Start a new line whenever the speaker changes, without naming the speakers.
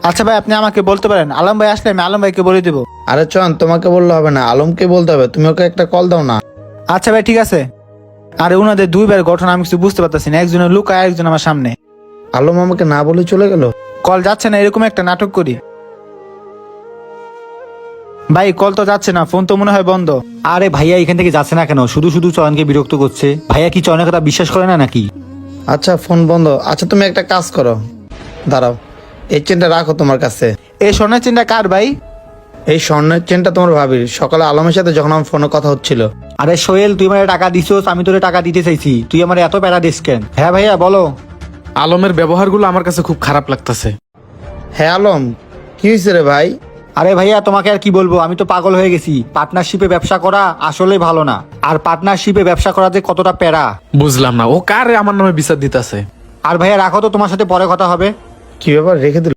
আচ্ছা ভাই, আপনি আমাকে বলতে পারেন, আলম ভাই আসলে আমি আলম ভাইকে বলে দেবো।
আরে চয়ন, তোমাকে বললে হবে না, আলমকে বলতে হবে। তুমি ওকে একটা কল দাও না।
আচ্ছা ভাই, ঠিক আছে। আরে ওনাদের দুইবার ঘটনা আমি কিছু বুঝতে পারতেছি না, একজনের লুকায় একজন আমার সামনে।
আলম আমাকে না বলে চলে গেল।
কল যাচ্ছে না, এরকম একটা নাটক করি। ভাই কল তো যাচ্ছে না, ফোন তো মনে হয় বন্ধ।
আরে ভাইয়া এখান থেকে যাচ্ছে না কেন? শুধু শুধু চয়নকে বিরক্ত করছে। ভাইয়া কি চয়নের কথা বিশ্বাস করে না নাকি?
আচ্ছা ফোন বন্ধ। আচ্ছা তুমি একটা কাজ করো, দাঁড়াও, এই চেনটা রাখো তোমার কাছে।
এই স্বর্ণের চেনটা কার ভাই?
এই স্বর্ণের চেনটা তোমার ভাবির। সকালে আলমের সাথে যখন আমার ফোনে কথা হচ্ছিল।
আরে সোহেল, তুই আমার টাকা দিছোস, আমি তোরে টাকা দিতে চাইছি, তুই আমার এত প্যারা দিস কেন? হ্যাঁ ভাইয়া বলো।
আলমের ব্যবহারগুলো আমার কাছে খুব খারাপ লাগতেছে।
হ্যাঁ আলম, কি হয়েছে রে ভাই?
আরে ভাইয়া তোমাকে আর কি বলবো, আমি তো পাগল হয়ে গেছি। পার্টনারশিপে ব্যবসা করা আসলেই ভালো না। আর পার্টনারশিপে ব্যবসা করা যে কতটা প্যারা।
বুঝলাম না ও কার আমার নামে বিচার দিতেছে।
আর ভাইয়া রাখো তো, তোমার সাথে পরে কথা হবে।
কি ব্যাপার, রেখে দিল?